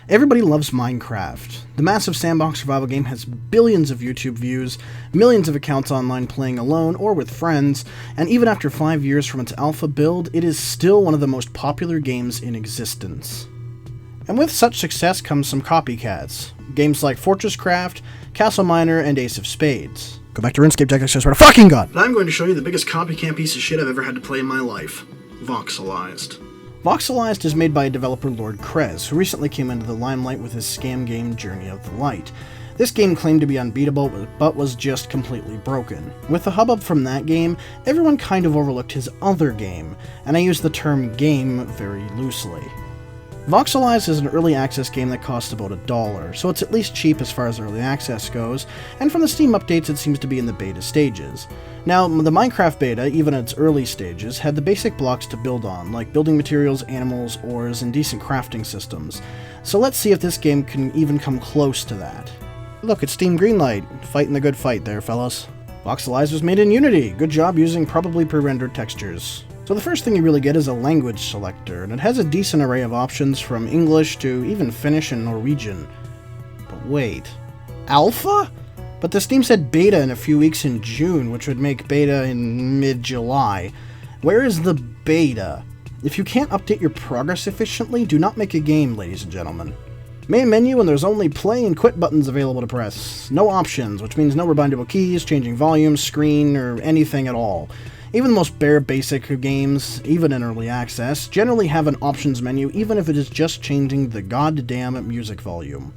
Everybody loves Minecraft. The massive sandbox survival game has billions of YouTube views, millions of accounts online playing alone or with friends, and even after 5 years from its alpha build, it is still one of the most popular games in existence. And with such success comes some copycats. Games like Fortress Craft, Castle Miner, and Ace of Spades. Go back to RuneScape, Jack, I swear to fucking God! But I'm going to show you the biggest copycat piece of shit I've ever had to play in my life. Voxelized. Voxelized is made by developer Lord Krez, who recently came into the limelight with his scam game Journey of the Light. This game claimed to be unbeatable, but was just completely broken. With the hubbub from that game, everyone kind of overlooked his other game, and I use the term game very loosely. Voxelized is an early access game that costs about $1, so it's at least cheap as far as early access goes, and from the Steam updates it seems to be in the beta stages. Now, the Minecraft beta, even at its early stages, had the basic blocks to build on, like building materials, animals, ores, and decent crafting systems. So let's see if this game can even come close to that. Look, it's Steam Greenlight. Fighting the good fight there, fellas. Voxelized was made in Unity. Good job using probably pre-rendered textures. So the first thing you really get is a language selector, and it has a decent array of options from English to even Finnish and Norwegian. But wait, alpha? But the Steam said beta in a few weeks in June, which would make beta in mid-July. Where is the beta? If you can't update your progress efficiently, do not make a game, ladies and gentlemen. Main menu, and there's only play and quit buttons available to press. No options, which means no rebindable keys, changing volume, screen, or anything at all. Even the most bare basic games, even in early access, generally have an options menu even if it is just changing the goddamn music volume.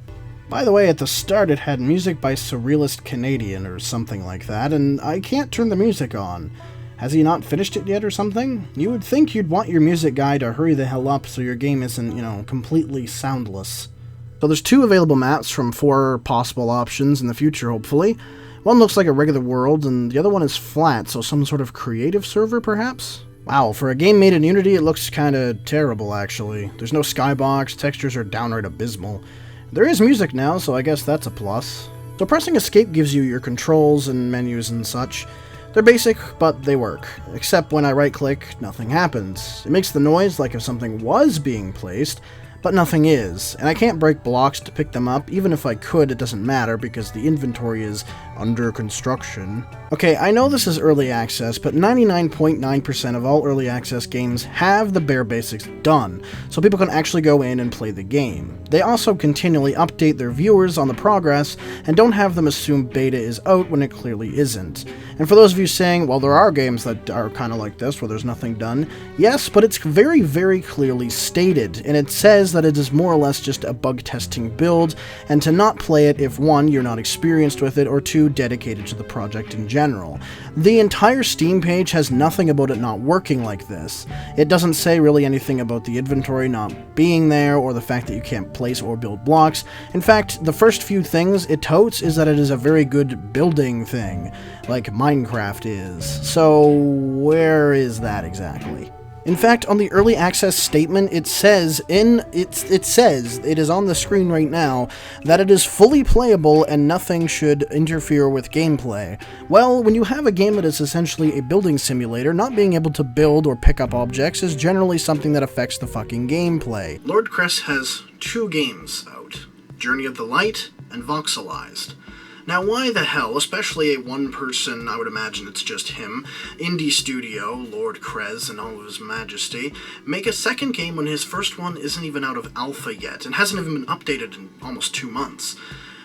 By the way, at the start it had music by Surrealist Canadian or something like that, and I can't turn the music on. Has he not finished it yet or something? You would think you'd want your music guy to hurry the hell up so your game isn't, completely soundless. So there's 2 available maps from 4 possible options in the future, hopefully. One looks like a regular world, and the other one is flat, so some sort of creative server, perhaps? Wow, for a game made in Unity, it looks kinda terrible, actually. There's no skybox, textures are downright abysmal. There is music now, so I guess that's a plus. So pressing escape gives you your controls and menus and such. They're basic, but they work. Except when I right-click, nothing happens. It makes the noise like if something was being placed, but nothing is, and I can't break blocks to pick them up. Even if I could, it doesn't matter because the inventory is under construction. Okay, I know this is early access, but 99.9% of all early access games have the bare basics done, so people can actually go in and play the game. They also continually update their viewers on the progress, and don't have them assume beta is out when it clearly isn't. And for those of you saying, well, there are games that are kind of like this, where there's nothing done, yes, but it's very, very clearly stated, and it says that it is more or less just a bug testing build, and to not play it if 1, you're not experienced with it, or 2, dedicated to the project in general. The entire Steam page has nothing about it not working like this. It doesn't say really anything about the inventory not being there, or the fact that you can't place or build blocks. In fact, the first few things it totes is that it is a very good building thing, like Minecraft is. So where is that exactly? In fact, on the early access statement, it says, it is on the screen right now, that it is fully playable and nothing should interfere with gameplay. Well, when you have a game that is essentially a building simulator, not being able to build or pick up objects is generally something that affects the fucking gameplay. Lord Krez has 2 games out, Journey of the Light and Voxelized. Now, why the hell, especially a one-person, I would imagine it's just him, indie studio, Lord Krez and all of his majesty, make a second game when his first one isn't even out of alpha yet, and hasn't even been updated in almost 2 months?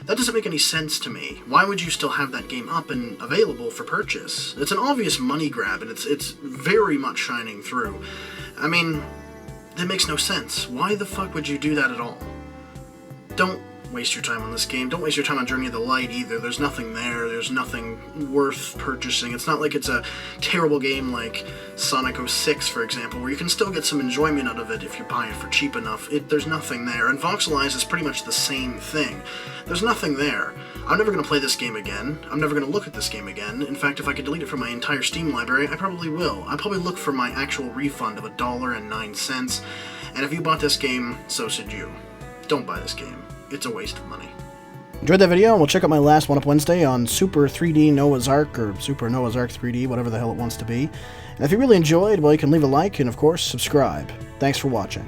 That doesn't make any sense to me. Why would you still have that game up and available for purchase? It's an obvious money grab, and it's very much shining through. I mean, that makes no sense. Why the fuck would you do that at all? Don't waste your time on this game. Don't waste your time on Journey of the Light either. There's nothing there. There's nothing worth purchasing. It's not like it's a terrible game like Sonic 06, for example, where you can still get some enjoyment out of it if you buy it for cheap enough. There's nothing there. And Voxelized is pretty much the same thing. There's nothing there. I'm never going to play this game again. I'm never going to look at this game again. In fact, if I could delete it from my entire Steam library, I probably will. I'll probably look for my actual refund of $1.09. And if you bought this game, so should you. Don't buy this game. It's a waste of money. Enjoyed that video? We'll check out my last One Up Wednesday on Super 3D Noah's Ark, or Super Noah's Ark 3D, whatever the hell it wants to be. And if you really enjoyed, well, you can leave a like and, of course, subscribe. Thanks for watching.